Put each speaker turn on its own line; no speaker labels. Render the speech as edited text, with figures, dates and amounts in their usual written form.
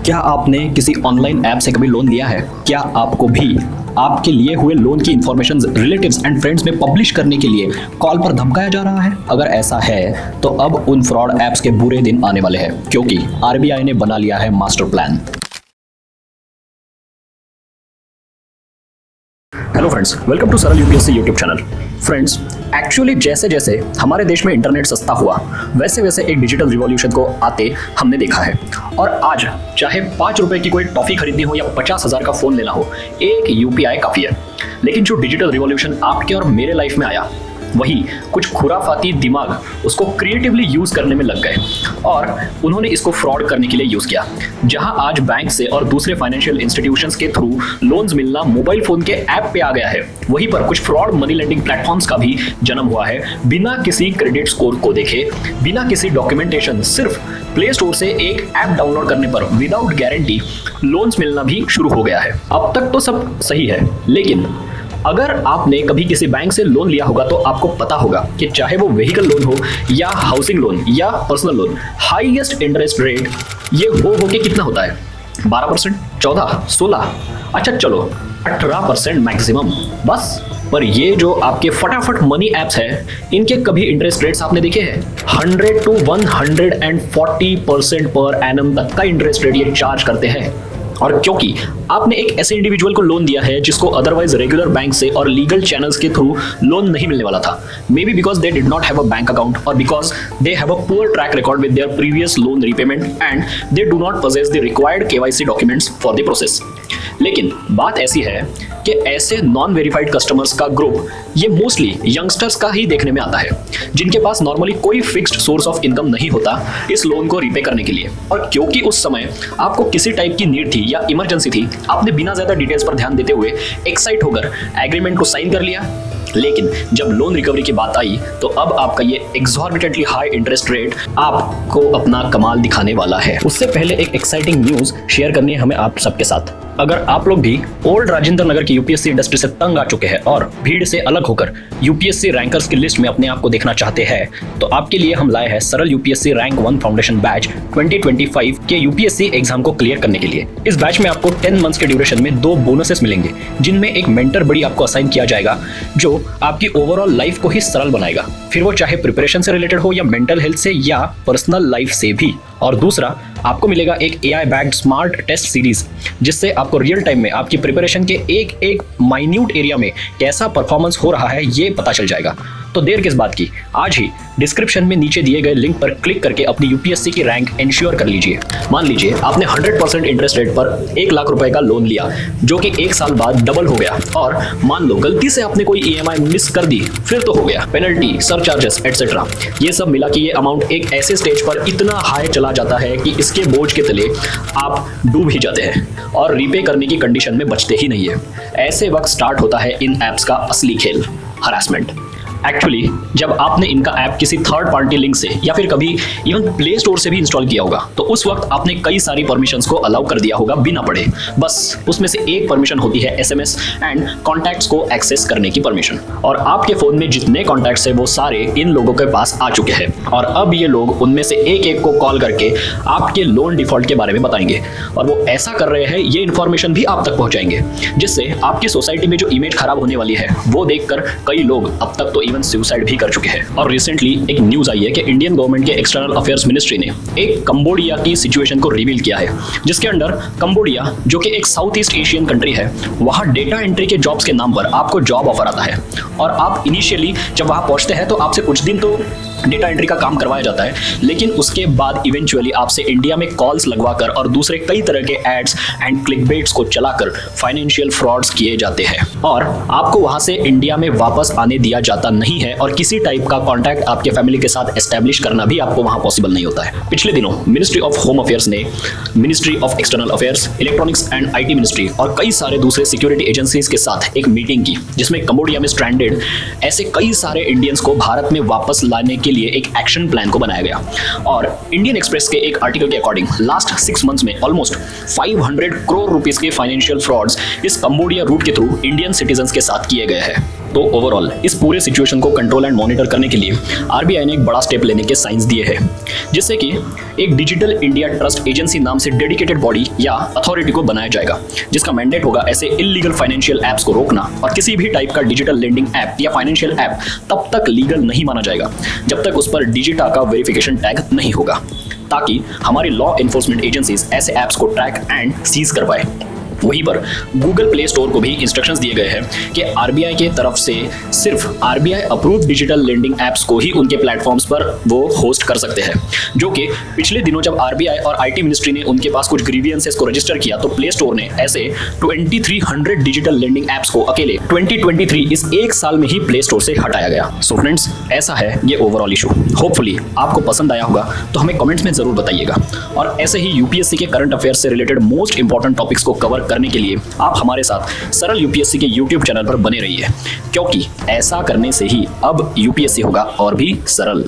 क्या आपने किसी ऑनलाइन ऐप से कभी लोन लिया है? क्या आपको भी आपके लिए हुए लोन की इंफॉर्मेशन रिलेटिव्स एंड फ्रेंड्स में पब्लिश करने के लिए कॉल पर धमकाया जा रहा है? अगर ऐसा है तो अब उन फ्रॉड ऐप्स के बुरे दिन आने वाले हैं, क्योंकि आरबीआई ने बना लिया है master plan. Hello friends, welcome to Saral UPSC YouTube channel. Friends, actually जैसे जैसे हमारे देश में इंटरनेट सस्ता हुआ, वैसे वैसे एक डिजिटल रिवॉल्यूशन को आते हमने देखा है। और आज चाहे 5 रुपए की कोई टॉफी खरीदनी हो या 50,000 का फोन लेना हो, एक यूपीआई काफी है। लेकिन जो डिजिटल रिवॉल्यूशन आपके और मेरे लाइफ में आया, वही कुछ खुराफाती दिमाग उसको क्रिएटिवली यूज करने में लग गए और उन्होंने इसको फ्रॉड करने के लिए यूज किया। जहां आज बैंक से और दूसरे फाइनेंशियल इंस्टीट्यूशंस के थ्रू लोन्स मिलना मोबाइल फोन के ऐप पे आ गया है, वहीं पर कुछ फ्रॉड मनी लेंडिंग प्लेटफॉर्म्स का भी जन्म हुआ है। बिना किसी क्रेडिट स्कोर को देखे, बिना किसी डॉक्यूमेंटेशन, सिर्फ प्ले स्टोर से एक ऐप डाउनलोड करने पर विदाउट गारंटी लोन्स मिलना भी शुरू हो गया है। अब तक तो सब सही है, लेकिन अगर आपने कभी किसी बैंक से लोन लिया होगा तो आपको पता होगा कि चाहे वो व्हीकल लोन हो या हाउसिंग लोन या personal loan, highest interest rate ये हो के कितना होता है? 12%, 14, 16, अच्छा चलो 18% मैक्सिमम बस। पर ये जो आपके फटाफट मनी एप्स हैं, इनके कभी इंटरेस्ट रेट्स आपने देखे हैं? 100 to 140% पर एनम तक का इंटरेस्ट रेट ये चार्ज करते हैं। और क्योंकि आपने एक ऐसे इंडिविजुअल को लोन दिया है जिसको अदरवाइज रेगुलर बैंक से और लीगल चैनल्स के थ्रू लोन नहीं मिलने वाला था, maybe because they did not have a bank account और because they have a poor track record with their previous loan repayment and they do not possess the required KYC documents for the process. लेकिन बात ऐसी है कि ऐसे non verified customers का group ये mostly youngsters का ही देखने में आता है, जिनके पास नॉर्मली कोई फिक्स्ड सोर्स ऑफ इनकम नहीं होता इस लोन को रीपे करने के लिए। और क्योंकि उस समय आपको किसी टाइप की नीड थी या इमरजेंसी थी, आपने बिना ज्यादा डिटेल्स पर ध्यान देते हुए एक्साइट होकर एग्रीमेंट को साइन कर लिया। लेकिन जब लोन रिकवरी की बात आई तो अब आपका ये एक्सॉर्बिटेंटली हाई इंटरेस्ट रेट आपको अपना कमाल दिखाने वाला है। उससे पहले एक एक्साइटिंग न्यूज शेयर करनी है हमें आप सबके साथ। अगर आप लोग भी ओल्ड राजेंद्र नगर की यूपीएससी इंडस्ट्री से तंग आ चुके हैं और भीड़ से अलग होकर यूपीएससी रैंकर्स की लिस्ट में अपने आप को देखना चाहते हैं, तो आपके लिए हम लाए हैं सरल यूपीएससी रैंक 1 फाउंडेशन बैच 2025 के यूपीएससी एग्जाम को क्लियर करने के लिए। इस बैच में आपको 10 मंथ्स के ड्यूरेशन में 2 बोनसेस मिलेंगे, जिनमें एक मेंटर बडी आपको असाइन किया जाएगा जो आपकी ओवरऑल लाइफ को ही सरल बनाएगा, फिर वो चाहे प्रिपरेशन से रिलेटेड हो या मेंटल हेल्थ से या पर्सनल लाइफ से भी। और दूसरा, आपको मिलेगा एक AI backed smart test series, जिससे आपको रियल टाइम में आपकी प्रिपरेशन के एक एक माइन्यूट एरिया में कैसा परफॉर्मेंस हो रहा है ये पता चल जाएगा। तो देर किस बात की, आज ही डिस्क्रिप्शन में नीचे दिए गए लिंक पर क्लिक करके अपनी यूपीएससी की रैंक इंश्योर कर लीजिए। मान लीजिए आपने 100% इंटरेस्ट रेट पर 1 लाख रुपए का लोन लिया, जो कि 1 साल बाद डबल हो गया, और मान लो गलती से आपने कोई ईएमआई मिस कर दी, फिर तो हो गया। पेनल्टी, सरचार्जेस एटसेट्रा, ये सब मिला कि ये अमाउंट एक ऐसे स्टेज पर इतना हाई चला जाता है कि इसके बोझ के तले आप डूब ही जाते हैं और रीपे करने की कंडीशन में बचते ही नहीं है। ऐसे वक्त स्टार्ट होता है इन ऐप्स का असली खेल, हरासमेंट। एक्चुअली जब आपने इनका ऐप किसी थर्ड पार्टी लिंक से या फिर कभी इवन प्ले स्टोर से भी इंस्टॉल किया होगा, तो उस वक्त आपने कई सारी परमिशंस को अलाउ कर दिया होगा बिना पढ़े। बस उसमें से एक परमिशन होती है एसएमएस एंड कॉन्टैक्ट्स को एक्सेस करने की परमिशन। और आपके फोन में जितने कॉन्टैक्ट्स है वो सारे इन लोगों के पास आ चुके हैं, और अब ये लोग उनमें से एक एक को कॉल करके आपके लोन डिफॉल्ट के बारे में बताएंगे। और वो ऐसा कर रहे हैं, ये इन्फॉर्मेशन भी आप तक पहुंचाएंगे, जिससे आपकी सोसाइटी में जो इमेज खराब होने वाली है वो देखकर कई लोग अब तक तो इवन सुसाइड भी कर चुके हैं। और रिसेंटली एक न्यूज आई है कि इंडियन गवर्नमेंट के एक्सटर्नल अफेयर्स मिनिस्ट्री ने एक कंबोडिया की सिचुएशन को रिवील किया है, जिसके अंडर कंबोडिया, जो कि एक साउथ ईस्ट एशियन कंट्री है, वहां डेटा एंट्री के जॉब्स के नाम पर आपको जॉब ऑफर आता है। और आप इनिशियली जब वहां पहुंचते हैं तो आपसे कुछ दिन तो डेटा एंट्री का काम करवाया जाता है, लेकिन उसके बाद इवेंचुअली आपसे इंडिया में कॉल्स लगवाकर और दूसरे कई तरह के एड्स एंड क्लिकबेट्स को चलाकर फाइनेंशियल फ्रॉड्स किए जाते हैं, और आपको वहां से इंडिया में वापस आने दिया जाता नहीं है, और किसी टाइप का कॉन्टैक्ट आपके फैमिली के साथ एस्टैब्लिश करना भी आपको वहां पॉसिबल नहीं होता है। पिछले दिनों मिनिस्ट्री ऑफ होम अफेयर्स ने ministry of external affairs, electronics and IT ministry और कई सारे दूसरे सिक्योरिटी एजेंसीज के साथ एक मीटिंग की, जिसमें कंबोडिया में स्ट्रैंडेड ऐसे कई सारे इंडियंस को भारत में वापस लाने के लिए एक एक्शन प्लान को बनाया गया। और इंडियन एक्सप्रेस के एक आर्टिकल के अकॉर्डिंग लास्ट 6 मंथ्स में ऑलमोस्ट 500 करोड़ रुपीस के फाइनेंशियल फ्रॉड्स इस कंबोडिया रूट के थ्रू इंडियन सिटीजन्स के साथ किए गए हैं। तो ओवरऑल इस पूरे सिचुएशन को कंट्रोल एंड मॉनिटर करने के लिए आरबीआई ने एक बड़ा स्टेप लेने के साइंस दिए हैं, जिससे कि एक डिजिटल इंडिया ट्रस्ट एजेंसी नाम से डेडिकेटेड बॉडी या अथॉरिटी को बनाया जाएगा, जिसका मैंडेट होगा ऐसे इलीगल फाइनेंशियल एप्स को रोकना, और किसी भी टाइप का डिजिटल लेंडिंग ऐप या फाइनेंशियल ऐप तब तक लीगल नहीं माना जाएगा जब तक उस पर डिजिटा का वेरिफिकेशन टैग नहीं होगा, ताकि हमारी लॉ एनफोर्समेंट एजेंसीज ऐसे ऐप्स को ट्रैक एंड सीज कर पाए। वहीं पर गूगल प्ले स्टोर को भी इंस्ट्रक्शंस दिए गए हैं कि आरबीआई के तरफ से सिर्फ RBI approved digital lending apps को ही उनके प्लेटफॉर्म्स पर वो होस्ट कर सकते हैं, जो कि पिछले दिनों जब आरबीआई और आईटी मिनिस्ट्री ने उनके पास कुछ ग्रीवियंसेस को रजिस्टर किया तो प्ले स्टोर ने ऐसे 2300 डिजिटल लेंडिंग ऐप्स को अकेले 2023 इस एक साल में ही प्ले स्टोर से हटाया गया। सो फ्रेंड्स, ऐसा है ये ओवरऑल इशू। होपफुली आपको पसंद आया होगा, तो हमें कमेंट्स में जरूर बताइएगा, और ऐसे ही यूपीएससी के करंट अफेयर्स से रिलेटेड मोस्ट इंपॉर्टेंट टॉपिक्स को कवर करने के लिए आप हमारे साथ सरल यूपीएससी के YouTube चैनल पर बने रहिए, क्योंकि ऐसा करने से ही अब यूपीएससी होगा और भी सरल।